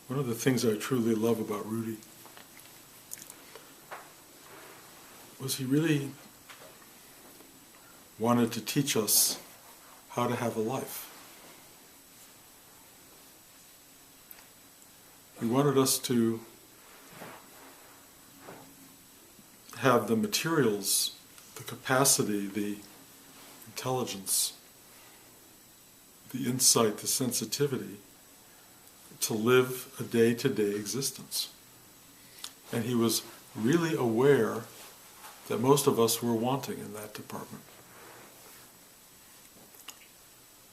One of the things I truly love about Rudy was he really wanted to teach us how to have a life. He wanted us to have the materials, the capacity, the intelligence, the insight, the sensitivity to live a day-to-day existence. And he was really aware that most of us were wanting in that department.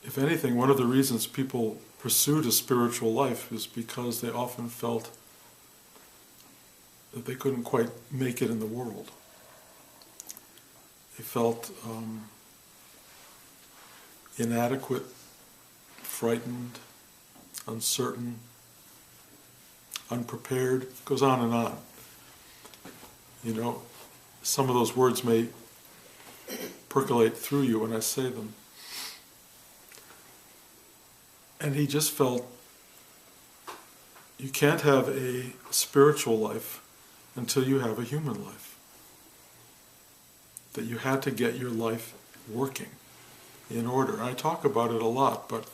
If anything, one of the reasons people pursued a spiritual life is because they often felt that they couldn't quite make it in the world. They felt inadequate, frightened, uncertain, unprepared. It goes on and on. You know, some of those words may percolate through you when I say them. And he just felt you can't have a spiritual life until you have a human life. That you had to get your life working in order. I talk about it a lot, but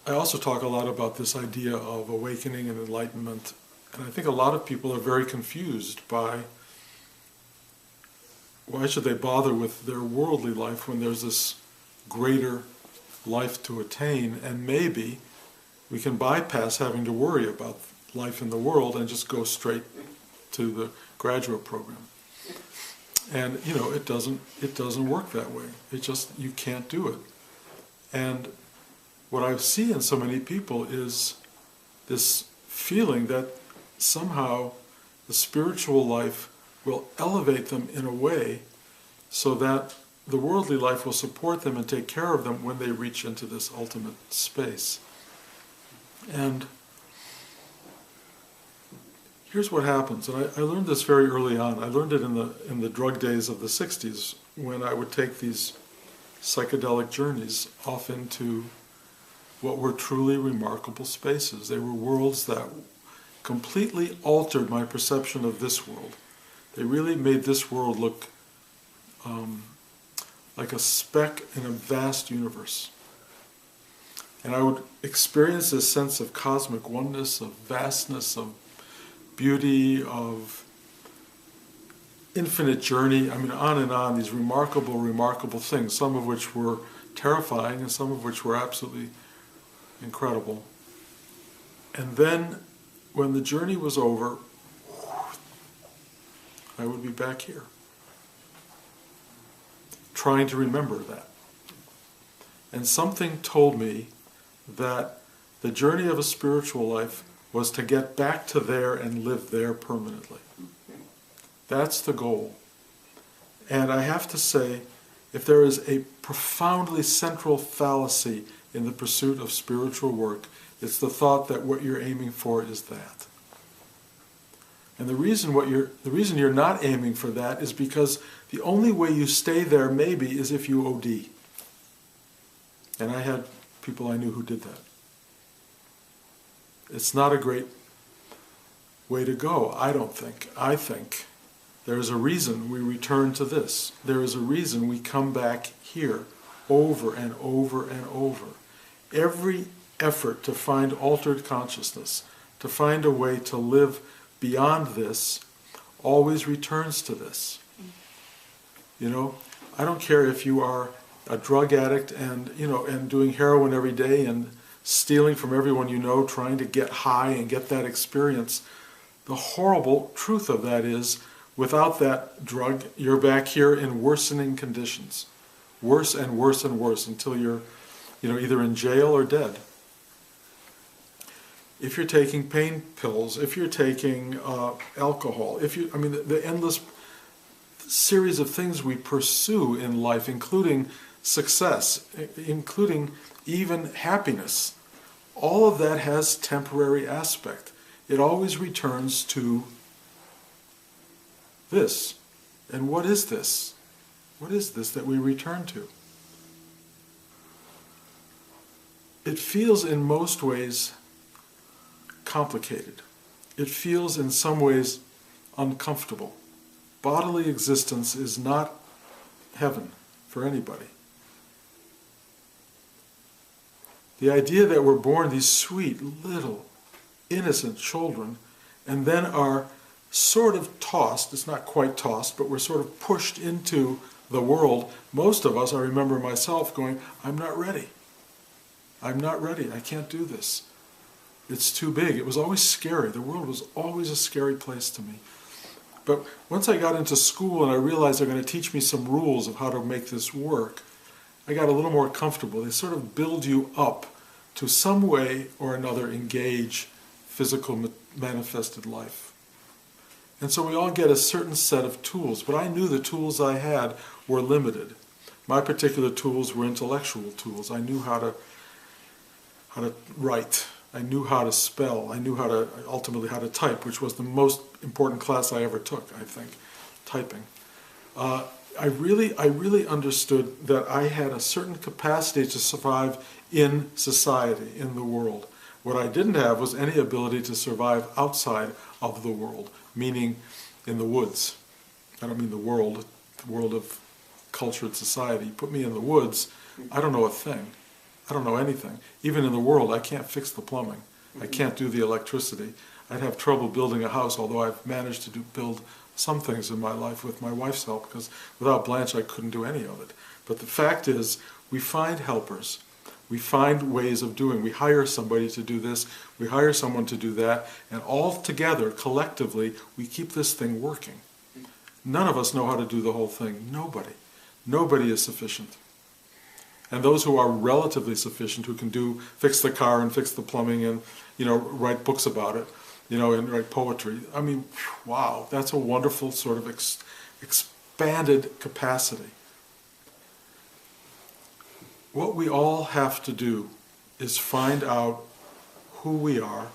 I also talk a lot about this idea of awakening and enlightenment. And I think a lot of people are very confused by why should they bother with their worldly life when there's this greater life to attain, and maybe we can bypass having to worry about life in the world and just go straight to the graduate program. And you know, it doesn't work that way. It just, you can't do it. And what I see in so many people is this feeling that somehow the spiritual life will elevate them in a way so that the worldly life will support them and take care of them when they reach into this ultimate space. And here's what happens, and I learned this very early on. I learned it in the drug days of the 60s, when I would take these psychedelic journeys off into what were truly remarkable spaces. They were worlds that completely altered my perception of this world. They really made this world look like a speck in a vast universe. And I would experience this sense of cosmic oneness, of vastness, of beauty, of infinite journey. I mean, on and on, these remarkable, remarkable things, some of which were terrifying and some of which were absolutely incredible. And then, when the journey was over, I would be back here, trying to remember that. And something told me that the journey of a spiritual life was to get back to there and live there permanently. That's the goal. And I have to say, if there is a profoundly central fallacy in the pursuit of spiritual work, it's the thought that what you're aiming for is that. And the reason you're not aiming for that is because the only way you stay there maybe is if you OD. And I had people I knew who did that. It's not a great way to go, I don't think. I think there is a reason we return to this. There is a reason we come back here over and over and over. Every effort to find altered consciousness, to find a way to live beyond this, always returns to this. You know, I don't care if you are a drug addict and, you know, and doing heroin every day and stealing from everyone you know, trying to get high and get that experience. The horrible truth of that is, without that drug, you're back here in worsening conditions. Worse and worse and worse until you're, you know, either in jail or dead. If you're taking pain pills, if you're taking alcohol, the endless series of things we pursue in life, including success, including even happiness, all of that has temporary aspect. It always returns to this. And what is this? What is this that we return to? It feels in most ways complicated. It feels in some ways uncomfortable. Bodily existence is not heaven for anybody. The idea that we're born these sweet, little, innocent children and then are sort of tossed, it's not quite tossed, but we're sort of pushed into the world. Most of us, I remember myself going, I'm not ready. I'm not ready. I can't do this. It's too big. It was always scary. The world was always a scary place to me. But once I got into school and I realized they're going to teach me some rules of how to make this work, I got a little more comfortable. They sort of build you up to some way or another engage physical manifested life. And so we all get a certain set of tools, but I knew the tools I had were limited. My particular tools were intellectual tools. I knew how to write. I knew how to spell. I knew ultimately how to type, which was the most important class I ever took, I think, typing. I really understood that I had a certain capacity to survive in society, in the world. What I didn't have was any ability to survive outside of the world, meaning in the woods. I don't mean the world of cultured society. You put me in the woods, I don't know a thing. I don't know anything. Even in the world, I can't fix the plumbing. I can't do the electricity. I'd have trouble building a house, although I've managed to build some things in my life with my wife's help, because without Blanche I couldn't do any of it. But the fact is, we find helpers. We find ways of doing. We hire somebody to do this, we hire someone to do that, and all together, collectively, we keep this thing working. None of us know how to do the whole thing. Nobody. Nobody is sufficient. And those who are relatively sufficient, who can fix the car and fix the plumbing and, write books about it, and write poetry. I mean, wow, that's a wonderful sort of expanded capacity. What we all have to do is find out who we are,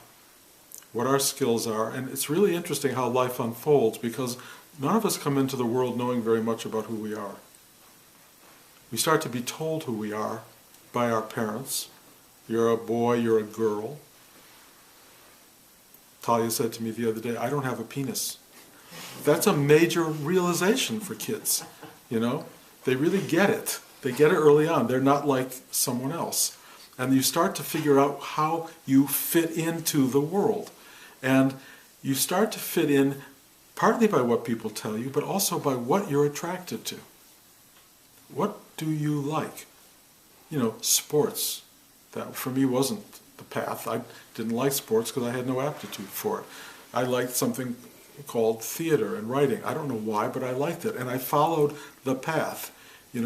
what our skills are, and it's really interesting how life unfolds, because none of us come into the world knowing very much about who we are. We start to be told who we are by our parents. You're a boy, you're a girl. Talia said to me the other day, I don't have a penis. That's a major realization for kids, They really get it. They get it early on. They're not like someone else. And you start to figure out how you fit into the world. And you start to fit in partly by what people tell you, but also by what you're attracted to. What do you like? Sports. That for me wasn't the path. I didn't like sports because I had no aptitude for it. I liked something called theater and writing. I don't know why, but I liked it. And I followed the path.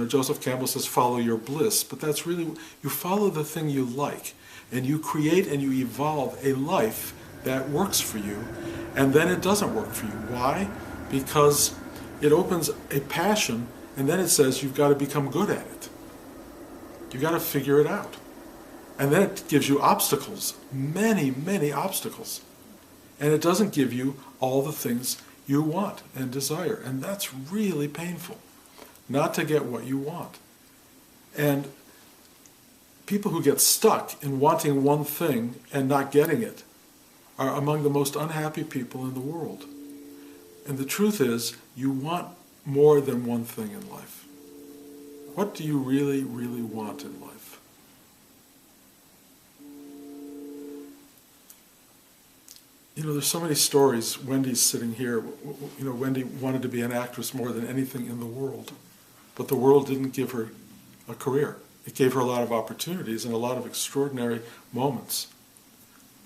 Joseph Campbell says, follow your bliss. But that's really, you follow the thing you like. And you create and you evolve a life that works for you. And then it doesn't work for you. Why? Because it opens a passion, and then it says you've got to become good at it. You've got to figure it out. And then it gives you obstacles, many, many obstacles. And it doesn't give you all the things you want and desire. And that's really painful, not to get what you want. And people who get stuck in wanting one thing and not getting it are among the most unhappy people in the world. And the truth is, you want more than one thing in life. What do you really, really want in life? There's so many stories. Wendy's sitting here. Wendy wanted to be an actress more than anything in the world. But the world didn't give her a career. It gave her a lot of opportunities and a lot of extraordinary moments.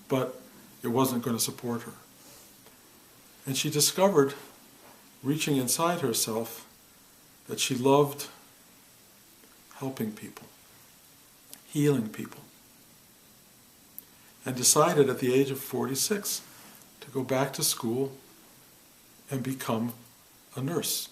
But it wasn't going to support her. And she discovered, reaching inside herself, that she loved helping people, healing people. And decided at the age of 46 to go back to school and become a nurse.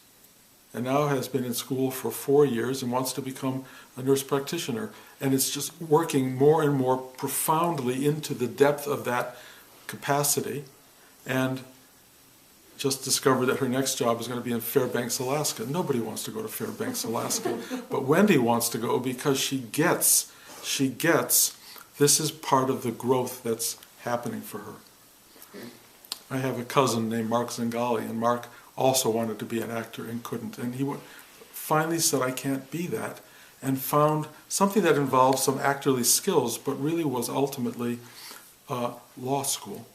And now has been in school for 4 years and wants to become a nurse practitioner. And it's just working more and more profoundly into the depth of that capacity, and just discovered that her next job is going to be in Fairbanks, Alaska. Nobody wants to go to Fairbanks, Alaska. But Wendy wants to go because she gets this is part of the growth that's happening for her. I have a cousin named Mark Zingali, and Mark also wanted to be an actor and couldn't. And he finally said, I can't be that, and found something that involved some actorly skills, but really was ultimately law school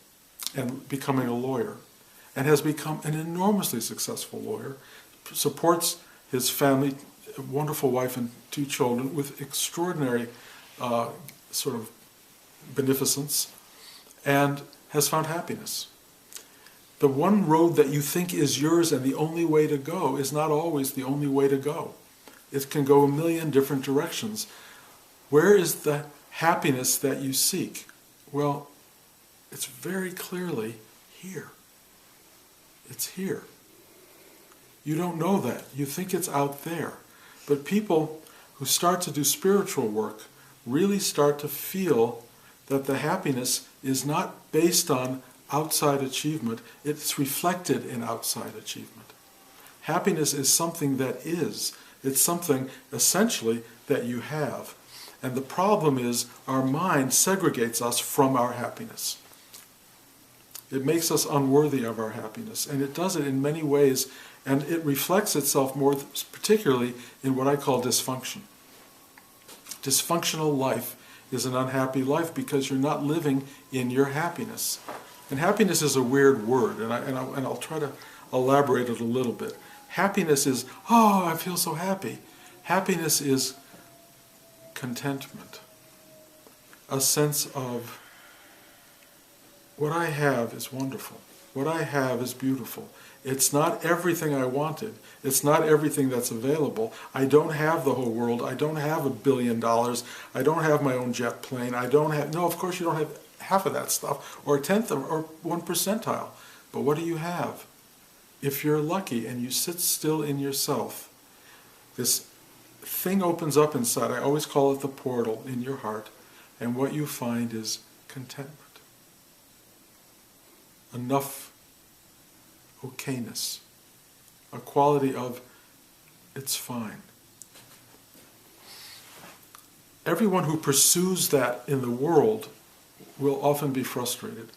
and becoming a lawyer, and has become an enormously successful lawyer, supports his family, a wonderful wife and 2 children, with extraordinary sort of beneficence, and has found happiness. The one road that you think is yours and the only way to go is not always the only way to go. It can go a million different directions. Where is the happiness that you seek? Well, it's very clearly here. It's here. You don't know that. You think it's out there. But people who start to do spiritual work really start to feel that the happiness is not based on outside achievement, it's reflected in outside achievement. Happiness is something that is. It's something, essentially, that you have. And the problem is, our mind segregates us from our happiness. It makes us unworthy of our happiness, and it does it in many ways, and it reflects itself more particularly in what I call dysfunction. Dysfunctional life is an unhappy life because you're not living in your happiness. And happiness is a weird word, and I'll try to elaborate it a little bit. Happiness is, oh, I feel so happy. Happiness is contentment, a sense of what I have is wonderful. What I have is beautiful. It's not everything I wanted. It's not everything that's available. I don't have the whole world. I don't have $1 billion. I don't have my own jet plane. I don't have, no, of course you don't have half of that stuff, or a tenth of, or 1 percentile. But what do you have? If you're lucky and you sit still in yourself, this thing opens up inside. I always call it the portal in your heart, and what you find is contentment. Enough okayness, a quality of it's fine. Everyone who pursues that in the world will often be frustrated.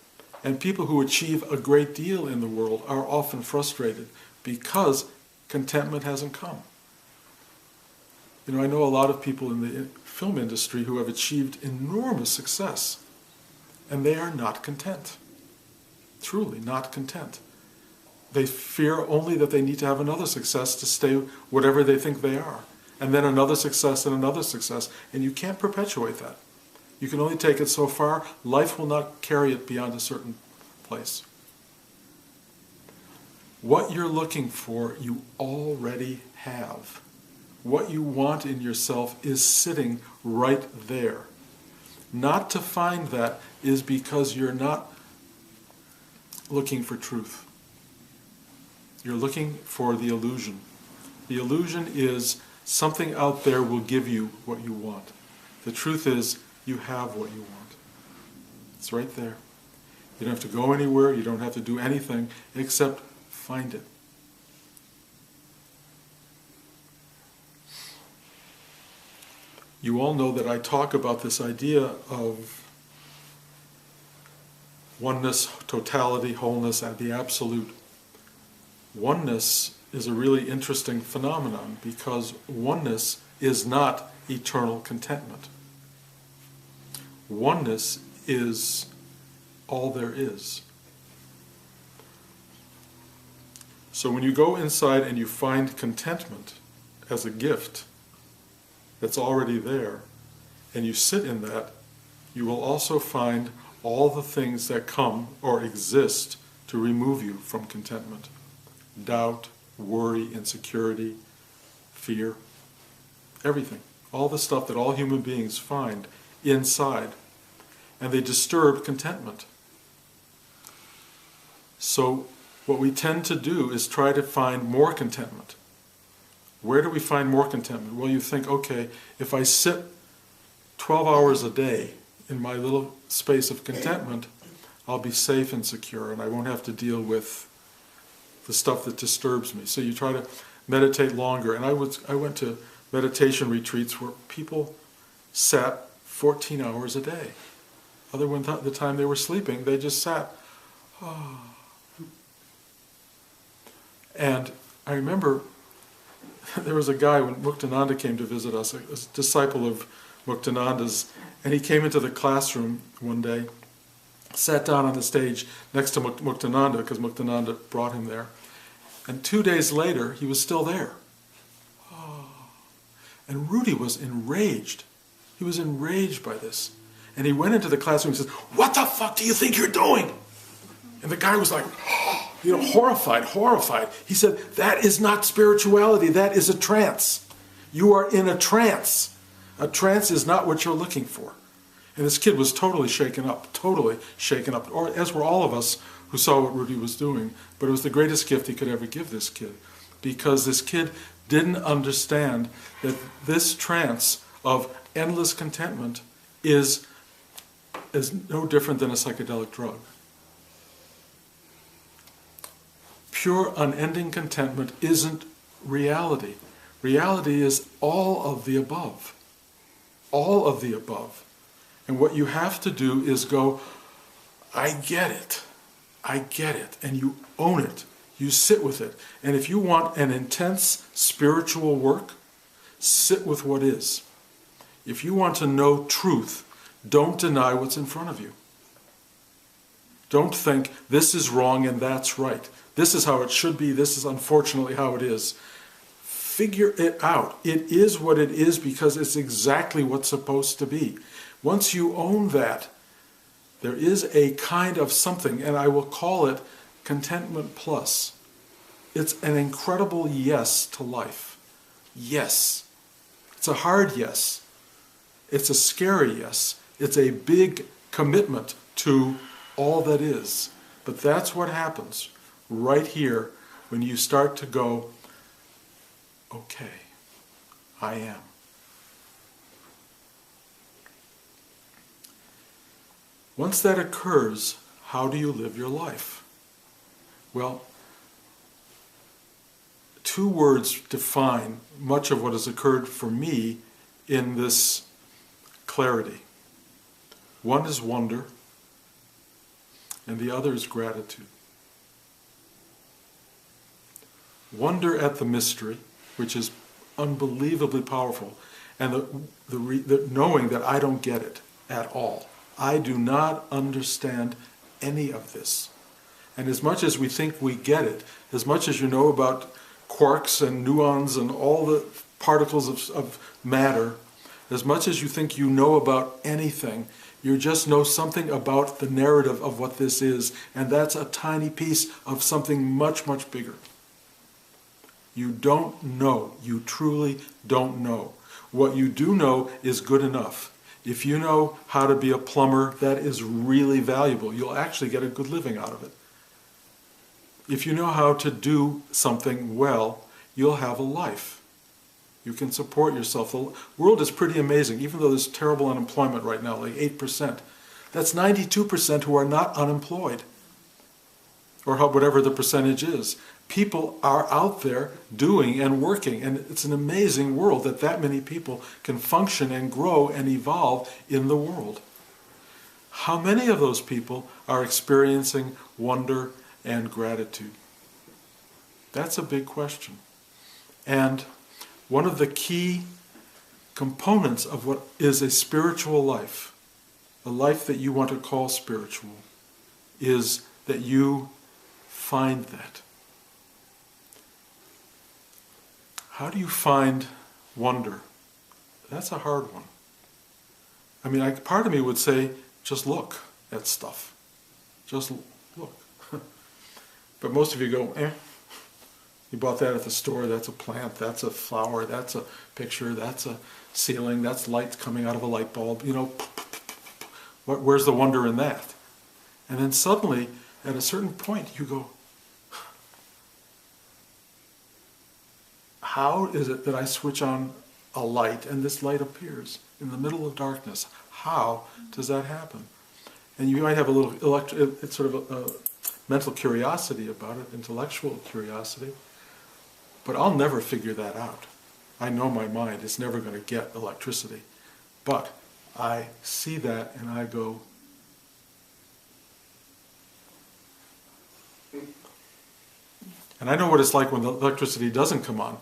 And people who achieve a great deal in the world are often frustrated because contentment hasn't come. You know, I know a lot of people in the film industry who have achieved enormous success, and they are not content. Truly not content. They fear only that they need to have another success to stay whatever they think they are. And then another success and another success. And you can't perpetuate that. You can only take it so far. Life will not carry it beyond a certain place. What you're looking for, you already have. What you want in yourself is sitting right there. Not to find that is because you're not looking for truth. You're looking for the illusion. The illusion is something out there will give you what you want. The truth is, you have what you want. It's right there. You don't have to go anywhere, you don't have to do anything except find it. You all know that I talk about this idea of oneness, totality, wholeness, and the absolute. Oneness is a really interesting phenomenon because oneness is not eternal contentment. Oneness is all there is. So when you go inside and you find contentment as a gift that's already there, and you sit in that, you will also find all the things that come or exist to remove you from contentment. Doubt, worry, insecurity, fear, everything. All the stuff that all human beings find inside. And they disturb contentment. So what we tend to do is try to find more contentment. Where do we find more contentment? Well, you think, okay, if I sit 12 hours a day in my little space of contentment, I'll be safe and secure, and I won't have to deal with the stuff that disturbs me. So you try to meditate longer. And I went to meditation retreats where people sat 14 hours a day. Other than the time they were sleeping, they just sat And I remember there was a guy when Muktananda came to visit us, a disciple of Muktananda's, and he came into the classroom one day, sat down on the stage next to Muktananda, because Muktananda brought him there, and 2 days later he was still there. And Rudy was enraged. He was enraged by this. And he went into the classroom and said, "What the fuck do you think you're doing?" And the guy was like, horrified. He said, "That is not spirituality, that is a trance. You are in a trance. A trance is not what you're looking for." And this kid was totally shaken up, or as were all of us who saw what Rudy was doing. But it was the greatest gift he could ever give this kid, because this kid didn't understand that this trance of endless contentment is no different than a psychedelic drug. Pure, unending contentment isn't reality. Reality is all of the above. All of the above. And what you have to do is go, I get it. And you own it. You sit with it. And if you want an intense spiritual work, sit with what is. If you want to know truth, don't deny what's in front of you. Don't think this is wrong and that's right. This is how it should be. This is unfortunately how it is. Figure it out. It is what it is because it's exactly what's supposed to be. Once you own that, there is a kind of something, and I will call it contentment plus. It's an incredible yes to life. Yes. It's a hard yes. It's a scary yes. It's a big commitment to all that is. But that's what happens right here when you start to go, okay, I am. Once that occurs, how do you live your life? Well, 2 words define much of what has occurred for me in this clarity. One is wonder, and the other is gratitude. Wonder at the mystery, which is unbelievably powerful, and the knowing that I don't get it at all. I do not understand any of this. And as much as we think we get it, as much as you know about quarks and muons and all the particles of matter, as much as you think you know about anything, you just know something about the narrative of what this is, and that's a tiny piece of something much, much bigger. You don't know. You truly don't know. What you do know is good enough. If you know how to be a plumber, that is really valuable. You'll actually get a good living out of it. If you know how to do something well, you'll have a life. You can support yourself. The world is pretty amazing, even though there's terrible unemployment right now, like 8%. That's 92% who are not unemployed, or whatever the percentage is. People are out there doing and working, and it's an amazing world that many people can function and grow and evolve in the world. How many of those people are experiencing wonder and gratitude? That's a big question. And one of the key components of what is a spiritual life, a life that you want to call spiritual, is that you find that. How do you find wonder? That's a hard one. I mean, part of me would say, just look at stuff. Just look. But most of you go, you bought that at the store, that's a plant, that's a flower, that's a picture, that's a ceiling, that's light coming out of a light bulb, where's the wonder in that? And then suddenly, at a certain point, you go, how is it that I switch on a light and this light appears in the middle of darkness? How does that happen? And you might have a little it's sort of a mental curiosity about it, intellectual curiosity, but I'll never figure that out. I know my mind is never going to get electricity. But I see that and I go, And I know what it's like when the electricity doesn't come on,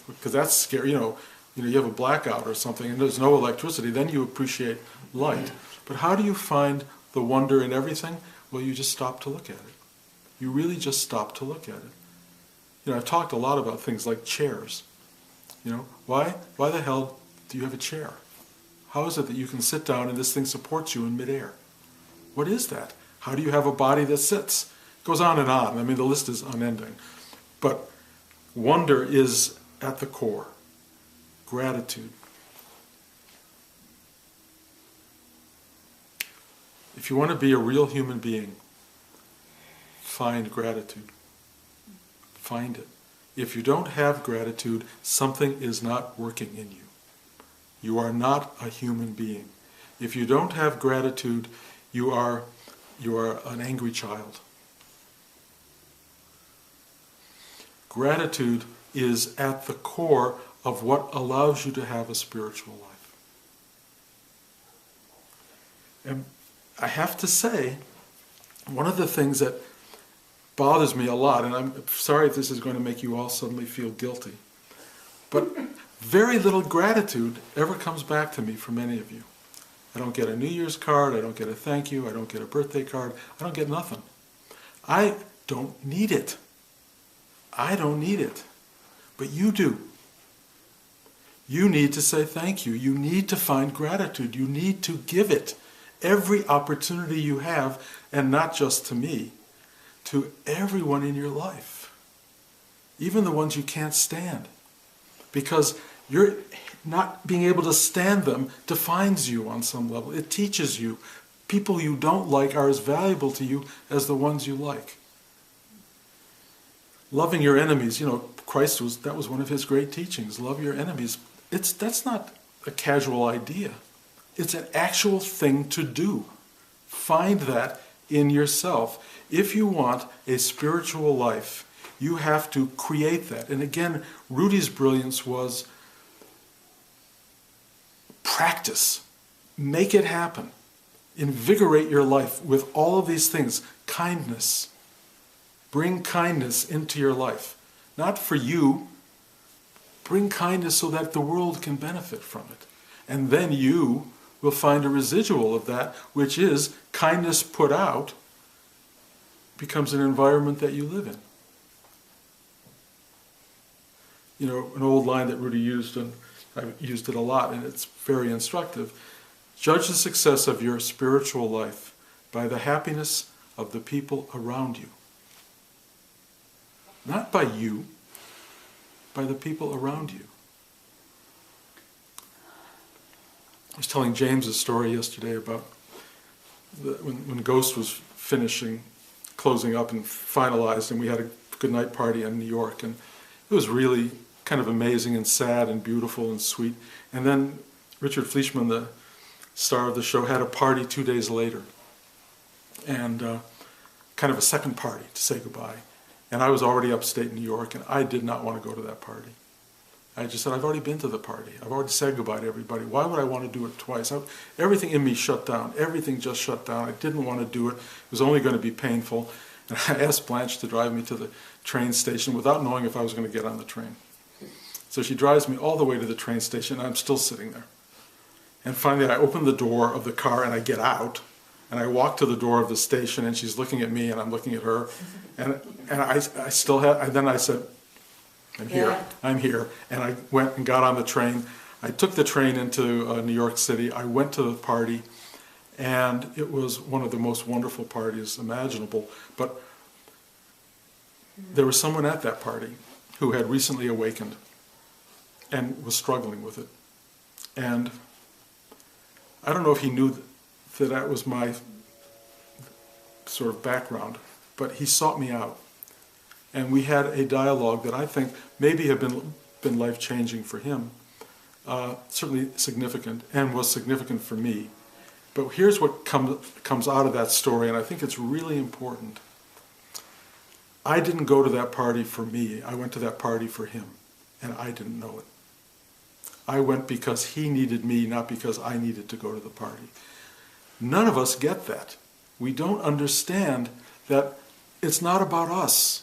because that's scary. You have a blackout or something and there's no electricity, then you appreciate light. But how do you find the wonder in everything? Well, you just stop to look at it. You really just stop to look at it. I've talked a lot about things like chairs. Why the hell do you have a chair? How is it that you can sit down and this thing supports you in midair? What is that? How do you have a body that sits? It goes on and on. I mean, the list is unending. But wonder is at the core. Gratitude. If you want to be a real human being, find gratitude. Find it. If you don't have gratitude, something is not working in you. You are not a human being. If you don't have gratitude, you are an angry child. Gratitude is at the core of what allows you to have a spiritual life. And I have to say, one of the things that bothers me a lot, and I'm sorry if this is going to make you all suddenly feel guilty, but very little gratitude ever comes back to me from any of you. I don't get a New Year's card, I don't get a thank you, I don't get a birthday card, I don't get nothing. I don't need it. I don't need it. But you do. You need to say thank you. You need to find gratitude. You need to give it every opportunity you have, and not just to me, to everyone in your life. Even the ones you can't stand. Because you're not being able to stand them defines you on some level. It teaches you. People you don't like are as valuable to you as the ones you like. Loving your enemies, that was one of his great teachings. Love your enemies. That's not a casual idea. It's an actual thing to do. Find that in yourself. If you want a spiritual life, you have to create that. And again, Rudys' brilliance was practice. Make it happen. Invigorate your life with all of these things. Kindness. Bring kindness into your life. Not for you. Bring kindness so that the world can benefit from it. And then you will find a residual of that, which is kindness put out becomes an environment that you live in. An old line that Rudy used, and I've used it a lot, and it's very instructive. Judge the success of your spiritual life by the happiness of the people around you. Not by you, by the people around you. I was telling James a story yesterday about when Ghost was closing up and finalized, and we had a good night party in New York, and it was really kind of amazing and sad and beautiful and sweet. And then Richard Fleischman, the star of the show, had a party 2 days later, and kind of a second party to say goodbye. And I was already upstate New York, and I did not want to go to that party. I just said, I've already been to the party. I've already said goodbye to everybody. Why would I want to do it twice? Everything in me shut down. Everything just shut down. I didn't want to do it. It was only going to be painful. And I asked Blanche to drive me to the train station without knowing if I was going to get on the train. So she drives me all the way to the train station, and I'm still sitting there. And finally, I open the door of the car, and I get out. And I walk to the door of the station, and she's looking at me, and I'm looking at her. And I still had, and then I said, I'm here. And I went and got on the train. I took the train into New York City. I went to the party, and it was one of the most wonderful parties imaginable. But there was someone at that party who had recently awakened and was struggling with it. And I don't know if he knew that that was my sort of background, but he sought me out. And we had a dialogue that I think maybe have been life-changing for him, certainly significant, and was significant for me. But here's what comes out of that story, and I think it's really important. I didn't go to that party for me. I went to that party for him, and I didn't know it. I went because he needed me, not because I needed to go to the party. None of us get that. We don't understand that it's not about us.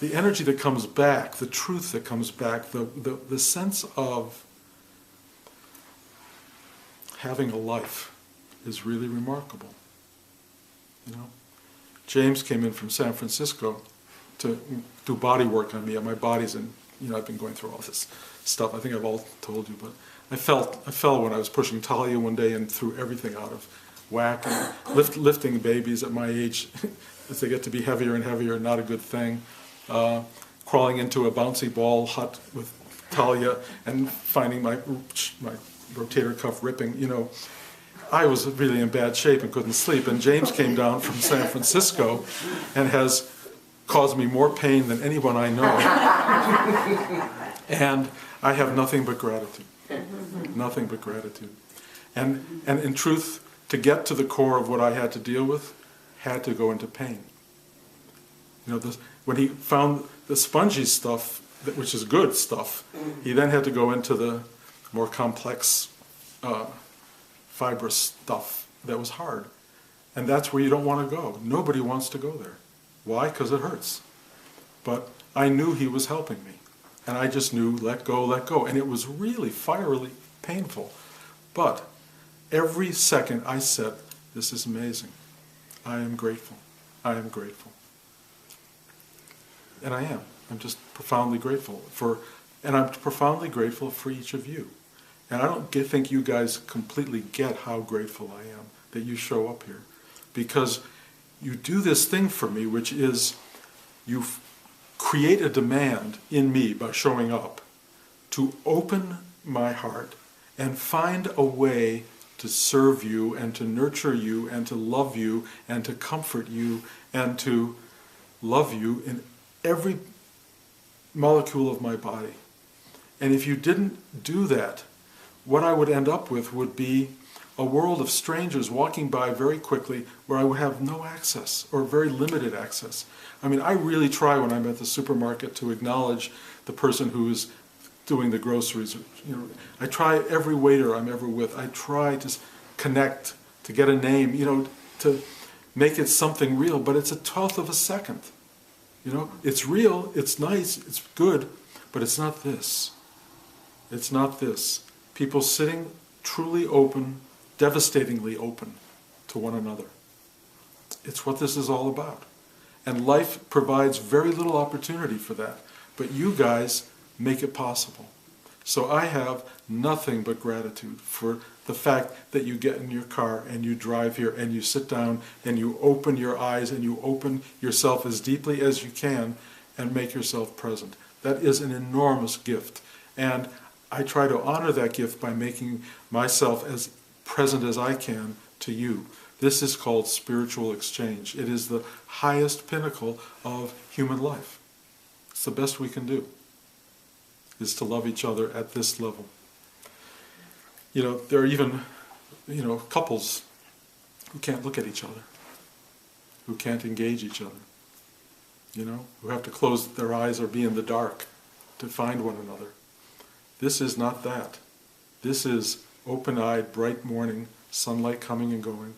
the energy that comes back, the truth that comes back, the sense of having a life is really remarkable. You know, James came in from San Francisco to do body work on me, and my body's in, you know, I've been going through all this stuff. I think I've all told you, but I fell when I was pushing Talia one day and threw everything out of whack. And lifting babies at my age, as they get to be heavier and heavier, not a good thing. Crawling into a bouncy ball hut with Talia and finding my rotator cuff ripping, you know. I was really in bad shape and couldn't sleep, and James came down from San Francisco and has caused me more pain than anyone I know. And I have nothing but gratitude. Nothing but gratitude. And in truth, to get to the core of what I had to deal with, had to go into pain. You know, when he found the spongy stuff, which is good stuff, he then had to go into the more complex fibrous stuff that was hard. And that's where you don't want to go. Nobody wants to go there. Why? Because it hurts. But I knew he was helping me. And I just knew, let go, let go. And it was really fierily painful. But every second I said, this is amazing. I am grateful. I am grateful. And I am. I'm just profoundly grateful and I'm profoundly grateful for each of you. And I don't think you guys completely get how grateful I am that you show up here. Because you do this thing for me, which is you create a demand in me by showing up to open my heart and find a way to serve you and to nurture you and to love you and to comfort you and to love you in every molecule of my body. And if you didn't do that, what I would end up with would be a world of strangers walking by very quickly where I would have no access or very limited access. I mean, I really try when I'm at the supermarket to acknowledge the person who is doing the groceries. You know, I try every waiter I'm ever with. I try to connect, to get a name, you know, to make it something real. But it's a 1/12 of a second. You know, it's real, it's nice, it's good, but it's not this. It's not this. People sitting truly open, devastatingly open to one another. It's what this is all about. And life provides very little opportunity for that. But you guys make it possible. So I have nothing but gratitude for the fact that you get in your car and you drive here and you sit down and you open your eyes and you open yourself as deeply as you can and make yourself present. That is an enormous gift. And I try to honor that gift by making myself as present as I can to you. This is called spiritual exchange. It is the highest pinnacle of human life. It's the best we can do, is to love each other at this level. You know, there are even, you know, couples who can't look at each other, who can't engage each other, you know, who have to close their eyes or be in the dark to find one another. This is not that. This is open-eyed, bright morning, sunlight coming and going,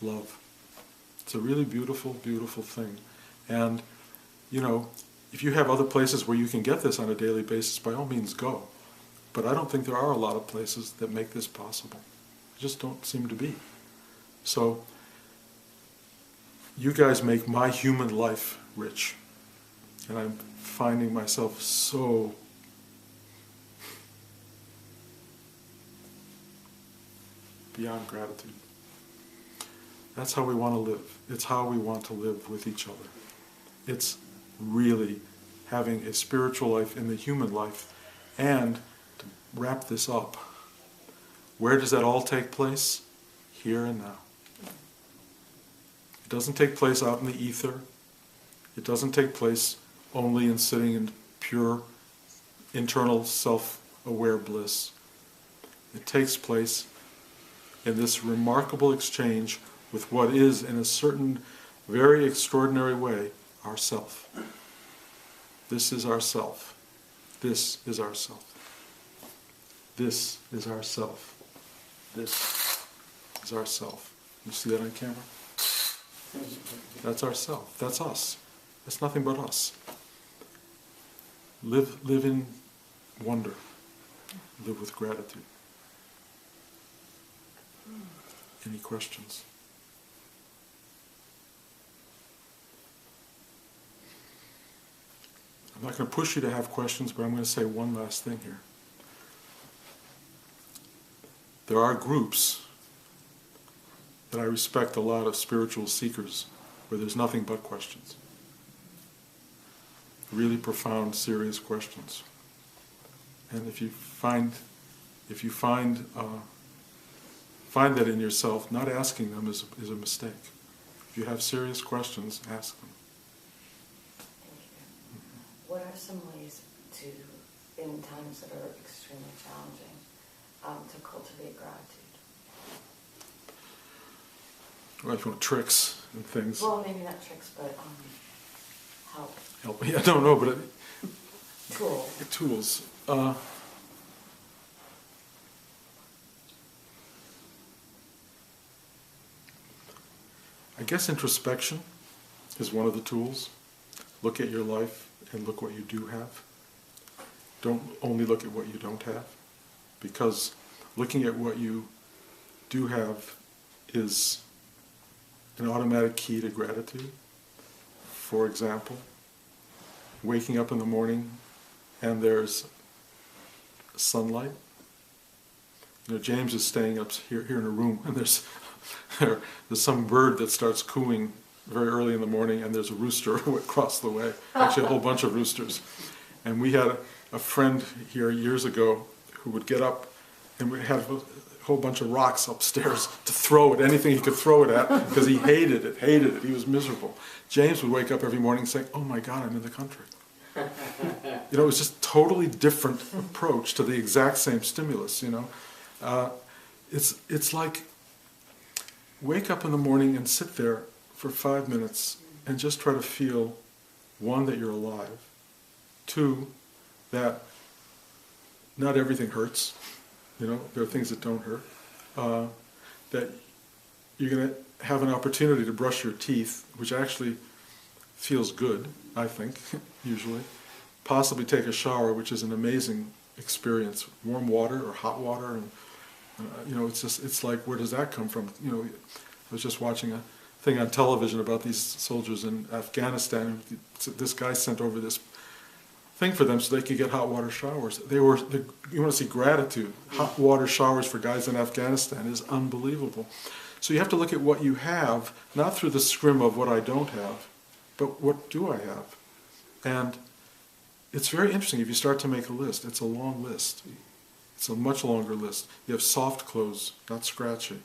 love. It's a really beautiful, beautiful thing. And, you know, if you have other places where you can get this on a daily basis, by all means go. But I don't think there are a lot of places that make this possible. There just don't seem to be. So, you guys make my human life rich. And I'm finding myself so beyond gratitude. That's how we want to live. It's how we want to live with each other. It's really having a spiritual life in the human life. And to wrap this up, where does that all take place? Here and now. It doesn't take place out in the ether. It doesn't take place only in sitting in pure internal self-aware bliss. It takes place in this remarkable exchange with what is, in a certain very extraordinary way, ourself. This is ourself. This is ourself. This is ourself. This is ourself. You see that on camera? That's ourself. That's us. It's nothing but us. Live in wonder. Live with gratitude. Any questions? I'm not going to push you to have questions, but I'm going to say one last thing here. There are groups that I respect a lot of spiritual seekers where there's nothing but questions. Really profound, serious questions. And if you find that in yourself, not asking them is a mistake. If you have serious questions, ask them. What are some ways to, in times that are extremely challenging, to cultivate gratitude? Well, if you want tricks and things. Well, maybe not tricks, but help. Help me. I don't know, but Tools. Tools. I guess introspection is one of the tools. Look at your life and look what you do have. Don't only look at what you don't have, because looking at what you do have is an automatic key to gratitude. For example, waking up in the morning and there's sunlight. You know, James is staying up here in a room, and there's some bird that starts cooing very early in the morning, and there's a rooster across the way. Actually, a whole bunch of roosters. And we had a friend here years ago who would get up, and we had a whole bunch of rocks upstairs to throw at anything he could throw it at, because he hated it. He was miserable. James would wake up every morning saying, "Oh my God, I'm in the country." You know, it was just totally different approach to the exact same stimulus. You know, it's like wake up in the morning and sit there for 5 minutes and just try to feel, one, that you're alive, two, that not everything hurts. You know, there are things that don't hurt. That you're going to have an opportunity to brush your teeth, which actually feels good, I think, usually. Possibly take a shower, which is an amazing experience. Warm water or hot water, and you know, it's like, where does that come from? You know, I was just watching a thing on television about these soldiers in Afghanistan. This guy sent over this thing for them so they could get hot water showers. You want to see gratitude. Hot water showers for guys in Afghanistan is unbelievable. So you have to look at what you have, not through the scrim of what I don't have, but what do I have? And it's very interesting if you start to make a list. It's a long list. It's a much longer list. You have soft clothes, not scratchy.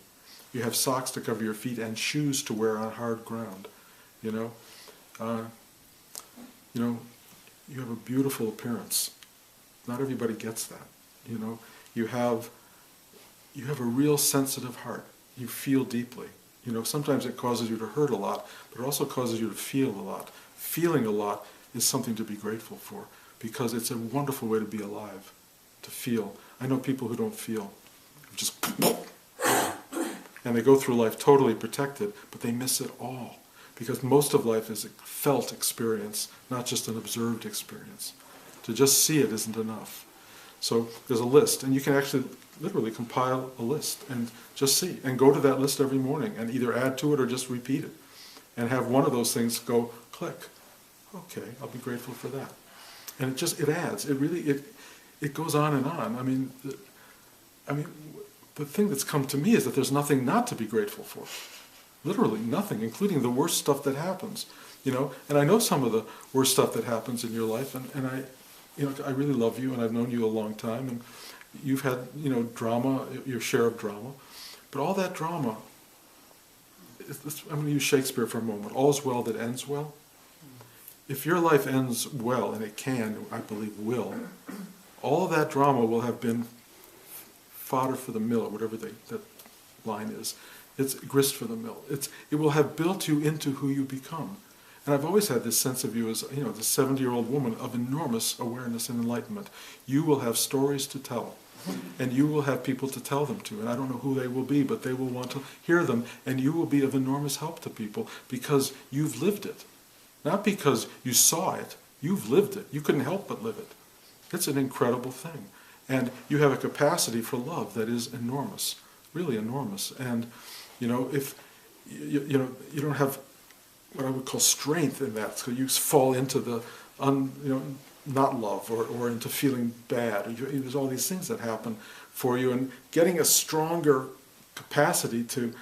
You have socks to cover your feet and shoes to wear on hard ground. You know, you have a beautiful appearance. Not everybody gets that. You know, you have a real sensitive heart. You feel deeply. You know, sometimes it causes you to hurt a lot, but it also causes you to feel a lot. Feeling a lot is something to be grateful for, because it's a wonderful way to be alive, to feel. I know people who don't feel, just, and they go through life totally protected, but they miss it all, because most of life is a felt experience, not just an observed experience. To just see it isn't enough. So there's a list, and you can actually literally compile a list and just see, and go to that list every morning and either add to it or just repeat it, and have one of those things go click. Okay, I'll be grateful for that. And it adds. It goes on and on. I mean, the thing that's come to me is that there's nothing not to be grateful for. Literally nothing, including the worst stuff that happens. You know, and I know some of the worst stuff that happens in your life, and I really love you, and I've known you a long time, and you've had, you know, drama, your share of drama, but all that drama. I'm going to use Shakespeare for a moment. All's well that ends well. If your life ends well, and it can, I believe will, all of that drama will have been fodder for the mill, or whatever that line is. It's grist for the mill. It will have built you into who you become. And I've always had this sense of you as, you know, the 70-year-old woman of enormous awareness and enlightenment. You will have stories to tell, and you will have people to tell them to. And I don't know who they will be, but they will want to hear them, and you will be of enormous help to people because you've lived it. Not because you saw it, You've lived it. You couldn't help but live it. It's an incredible thing. And you have a capacity for love that is enormous, really enormous. And, if you don't have what I would call strength in that, so you fall into the, not love or into feeling bad. There's all these things that happen for you, and getting a stronger capacity to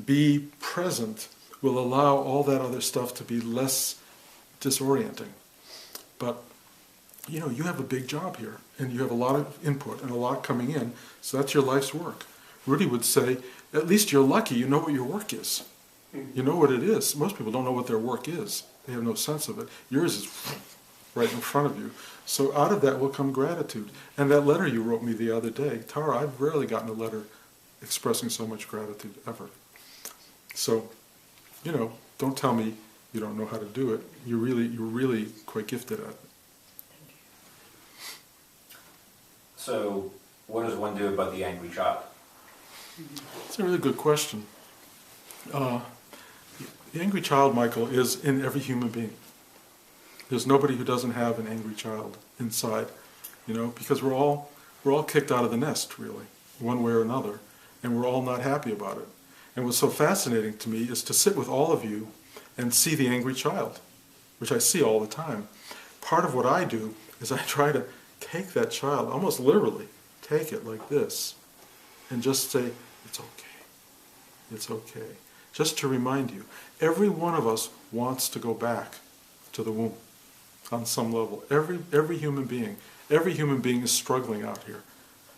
be present will allow all that other stuff to be less disorienting. But, you have a big job here, and you have a lot of input and a lot coming in, so that's your life's work. Rudy would say, at least you're lucky, you know what your work is. You know what it is. Most people don't know what their work is. They have no sense of it. Yours is right in front of you. So out of that will come gratitude. And that letter you wrote me the other day, Tara, I've rarely gotten a letter expressing so much gratitude ever. So, don't tell me you don't know how to do it. You're really quite gifted at it. So, what does one do about the angry child? It's a really good question. The angry child, Michael, is in every human being. There's nobody who doesn't have an angry child inside, because we're all kicked out of the nest, really, one way or another, and we're all not happy about it. And what's so fascinating to me is to sit with all of you and see the angry child, which I see all the time. Part of what I do is I try to take that child, almost literally, take it like this, and just say, it's okay. It's okay. Just to remind you, every one of us wants to go back to the womb on some level. Every human being is struggling out here,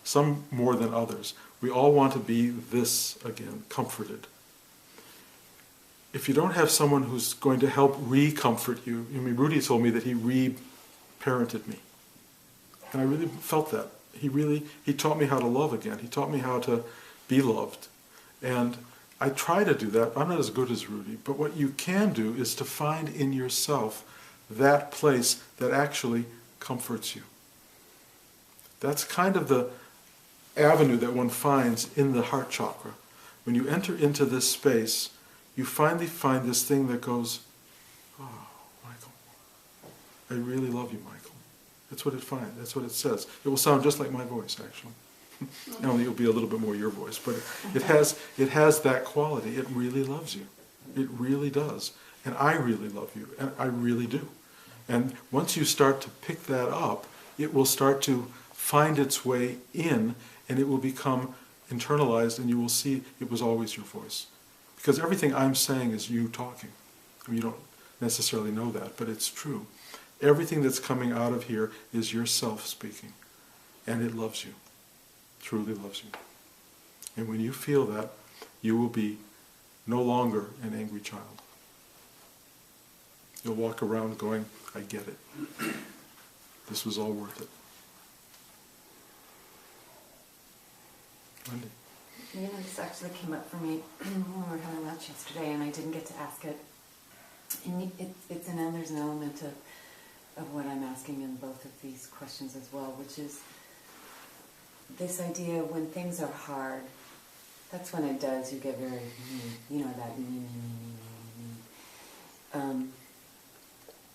some more than others. We all want to be this again, comforted. If you don't have someone who's going to help re-comfort you, Rudy told me that he re-parented me. And I really felt that. He taught me how to love again. He taught me how to be loved. And I try to do that. I'm not as good as Rudy, but what you can do is to find in yourself that place that actually comforts you. That's kind of the avenue that one finds in the heart chakra. When you enter into this space, you finally find this thing that goes, oh, Michael, I really love you, Michael. That's what it finds. That's what it says. It will sound just like my voice, actually. Only it'll be a little bit more your voice, but it has that quality. It really loves you. It really does. And I really love you, and I really do. And once you start to pick that up, it will start to find its way in, and it will become internalized, and you will see it was always your voice. Because everything I'm saying is you talking. I mean, you don't necessarily know that, but it's true. Everything that's coming out of here is yourself speaking. And it loves you. Truly loves you. And when you feel that, you will be no longer an angry child. You'll walk around going, I get it. This was all worth it. Wendy? This actually came up for me when we were having lunch yesterday, and I didn't get to ask it. And there's an element of what I'm asking in both of these questions as well, which is this idea when things are hard, that's when it does, you get very, that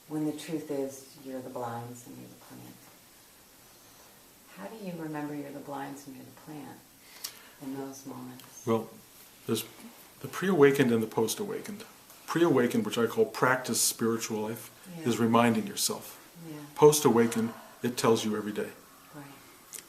when the truth is you're the blinds and you're the plant. How do you remember you're the blinds and you're the plant in those moments? Well, there's the pre-awakened and the post-awakened. Pre-awakened, which I call practice spiritual life, is reminding yourself. Yeah. Post-awakened, it tells you every day. Right.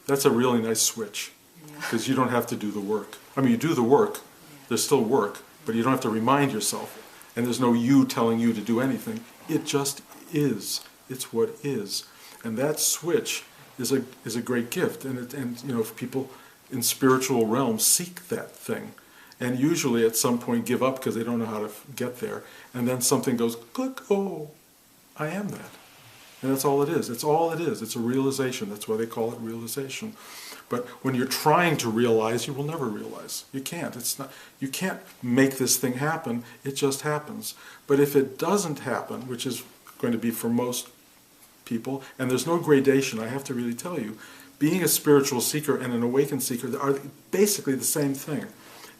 That's a really nice switch, because you don't have to do the work. I mean, you do the work, there's still work, but you don't have to remind yourself, and there's no you telling you to do anything. It just is. It's what is. And that switch is a great gift, and if people in spiritual realms seek that thing, and usually at some point give up because they don't know how to get there, and then something goes, click, oh, I am that. And that's all it is. It's all it is. It's a realization. That's why they call it realization. But when you're trying to realize, you will never realize. You can't. You can't make this thing happen. It just happens. But if it doesn't happen, which is going to be for most people, and there's no gradation, I have to really tell you, being a spiritual seeker and an awakened seeker are basically the same thing.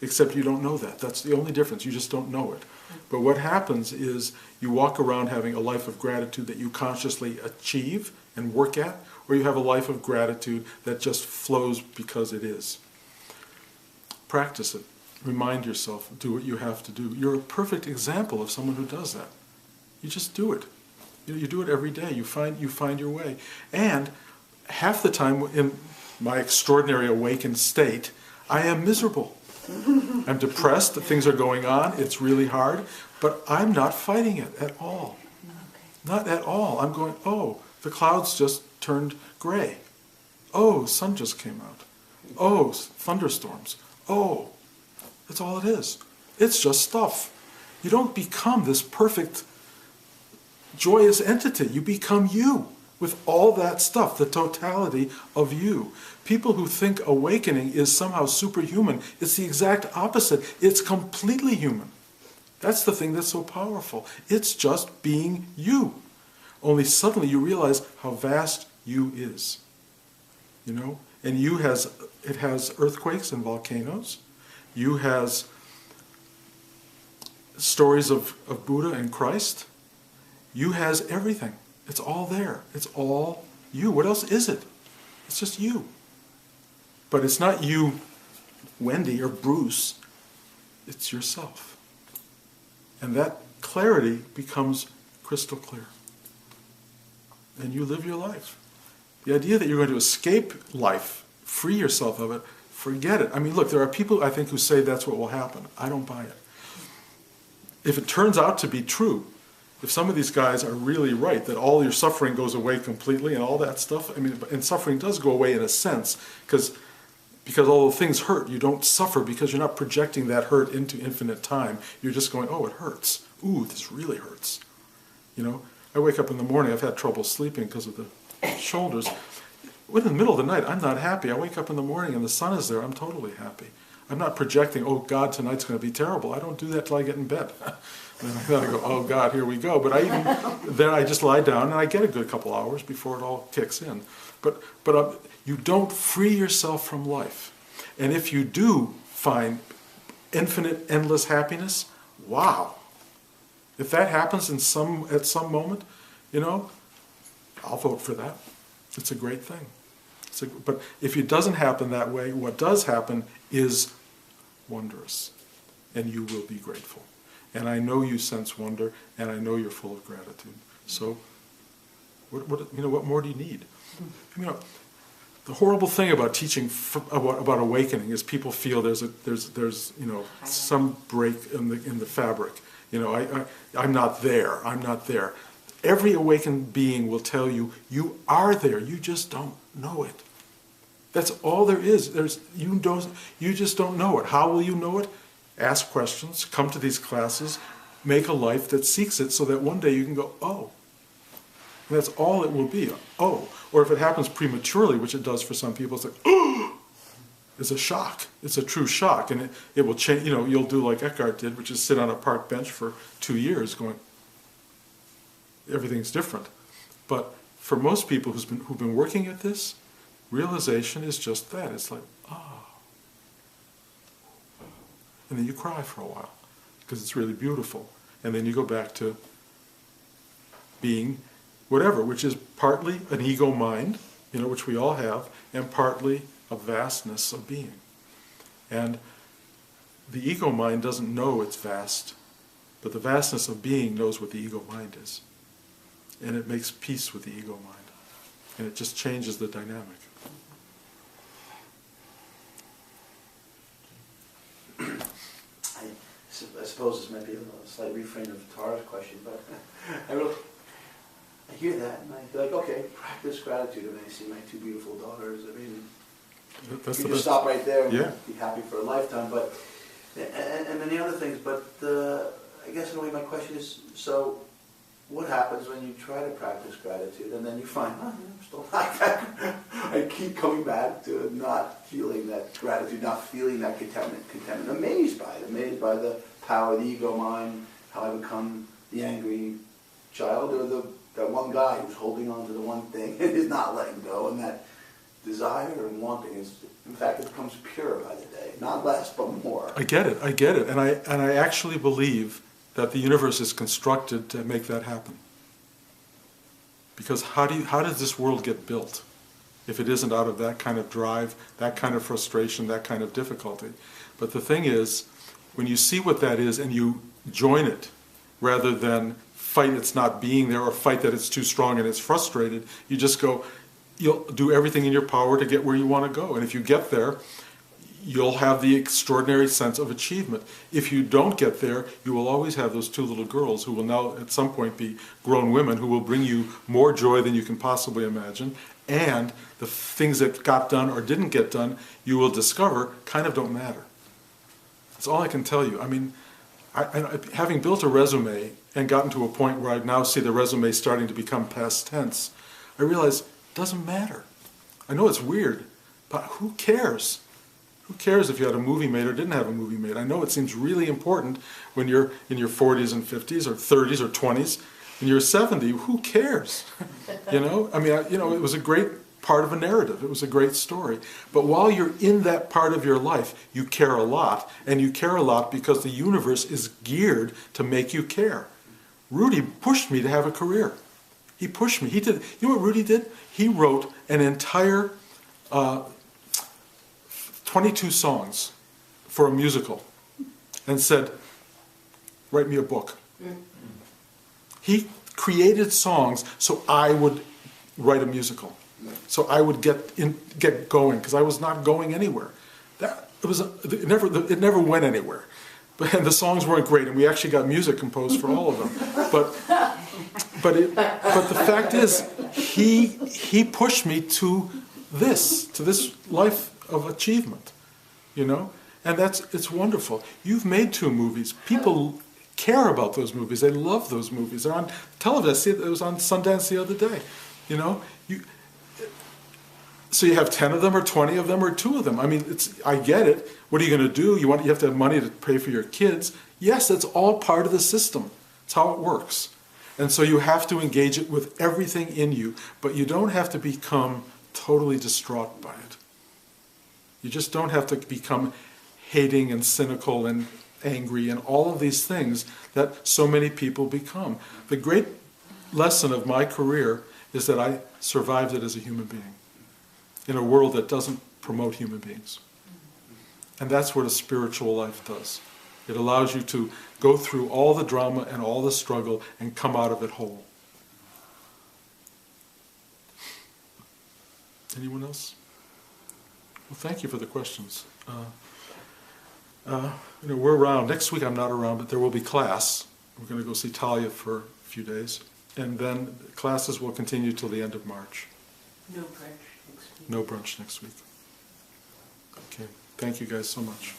except you don't know that. That's the only difference. You just don't know it. But what happens is you walk around having a life of gratitude that you consciously achieve and work at, or you have a life of gratitude that just flows because it is. Practice it. Remind yourself. Do what you have to do. You're a perfect example of someone who does that. You just do it. You do it every day. You find your way. And half the time in my extraordinary awakened state, I am miserable. I'm depressed, things are going on, it's really hard, but I'm not fighting it at all. Not at all. I'm going, oh, the clouds just turned gray. Oh, sun just came out. Oh, thunderstorms. Oh, that's all it is. It's just stuff. You don't become this perfect, joyous entity. You become you with all that stuff, the totality of you. People who think awakening is somehow superhuman, it's the exact opposite. It's completely human. That's the thing that's so powerful. It's just being you. Only suddenly you realize how vast you is. You know? And you it has earthquakes and volcanoes. You has stories of Buddha and Christ. You has everything. It's all there. It's all you. What else is it? It's just you. But it's not you, Wendy or Bruce. It's yourself. And that clarity becomes crystal clear. And you live your life. The idea that you're going to escape life, free yourself of it, forget it. I mean, look, there are people, I think, who say that's what will happen. I don't buy it. If it turns out to be true, if some of these guys are really right, that all your suffering goes away completely and all that stuff, I mean, and suffering does go away in a sense, because although things hurt, you don't suffer because you're not projecting that hurt into infinite time. You're just going, oh, it hurts. Ooh, this really hurts. You know, I wake up in the morning, I've had trouble sleeping because of the shoulders. When in the middle of the night, I'm not happy. I wake up in the morning and the sun is there, I'm totally happy. I'm not projecting, oh God, tonight's going to be terrible. I don't do that till I get in bed. And then I go, oh God, here we go. But then I just lie down and I get a good couple hours before it all kicks in. But you don't free yourself from life. And if you do find infinite, endless happiness, wow. If that happens at some moment, you know, I'll vote for that. It's a great thing. But if it doesn't happen that way, what does happen is wondrous. And you will be grateful. And I know you sense wonder, and I know you're full of gratitude. So, what more do you need? You know, the horrible thing about teaching about awakening is people feel there's some break in the fabric. You know, I'm not there. I'm not there. Every awakened being will tell you, you are there. You just don't know it. That's all there is. You just don't know it. How will you know it? Ask questions, come to these classes, make a life that seeks it so that one day you can go, oh. And that's all it will be, oh. Or if it happens prematurely, which it does for some people, it's like, oh! It's a shock. It's a true shock. And it will change, you know, you'll do like Eckhart did, which is sit on a park bench for 2 years going, everything's different. But for most people who've been working at this, realization is just that. It's like, ah. And then you cry for a while, because it's really beautiful. And then you go back to being whatever, which is partly an ego mind, you know, which we all have, and partly a vastness of being. And the ego mind doesn't know it's vast, but the vastness of being knows what the ego mind is. And it makes peace with the ego mind. And it just changes the dynamic. I suppose this might be a slight reframe of Tara's question, but I hear that and I feel like, okay, practice gratitude. I mean, I see my 2 beautiful daughters. I mean, That's you the can best. stop right there and Yeah. be happy for a lifetime. But and many other things. But I guess in a way, my question is: so, what happens when you try to practice gratitude and then you find, I'm still like that? I keep coming back to not feeling that gratitude, not feeling that contentment. Amazed by the power of the ego mind, how I become the angry child or that one guy who's holding on to the one thing and is not letting go, and that desire and wanting is, in fact, it becomes pure by the day, not less, but more. I get it, and I actually believe that the universe is constructed to make that happen. Because how does this world get built if it isn't out of that kind of drive, that kind of frustration, that kind of difficulty? But the thing is, when you see what that is and you join it, rather than fight it's not being there or fight that it's too strong and it's frustrated, you just go, you'll do everything in your power to get where you want to go. And if you get there, you'll have the extraordinary sense of achievement. If you don't get there, you will always have those two little girls who will now at some point be grown women who will bring you more joy than you can possibly imagine. And the things that got done or didn't get done, you will discover kind of don't matter. That's all I can tell you. I mean, having built a resume and gotten to a point where I now see the resume starting to become past tense, I realize it doesn't matter. I know it's weird, but who cares? Who cares if you had a movie made or didn't have a movie made? I know it seems really important when you're in your 40s and 50s or 30s or 20s. When you're 70, who cares? You know? I mean, it was a great part of a narrative. It was a great story. But while you're in that part of your life, you care a lot. And you care a lot because the universe is geared to make you care. Rudy pushed me to have a career. He pushed me. He did. You know what Rudy did? He wrote an entire 22 songs for a musical and said, write me a book. He created songs so I would write a musical. So I would get going, because I was not going anywhere. It never went anywhere. And the songs weren't great, and we actually got music composed for all of them. But the fact is, he pushed me to this life of achievement, you know, and it's wonderful. You've made 2 movies. People care about those movies. They love those movies. They're on television. I see it was on Sundance the other day. You know, so you have 10 of them or 20 of them or 2 of them. I mean, I get it. What are you going to do? You have to have money to pay for your kids. Yes, that's all part of the system. It's how it works. And so you have to engage it with everything in you, but you don't have to become totally distraught by it. You just don't have to become hating and cynical and angry and all of these things that so many people become. The great lesson of my career is that I survived it as a human being in a world that doesn't promote human beings. And that's what a spiritual life does. It allows you to go through all the drama and all the struggle and come out of it whole. Anyone else? Well, thank you for the questions. We're around. Next week I'm not around, but there will be class. We're going to go see Talia for a few days. And then classes will continue till the end of March. No brunch next week. No brunch next week. Okay. Thank you guys so much.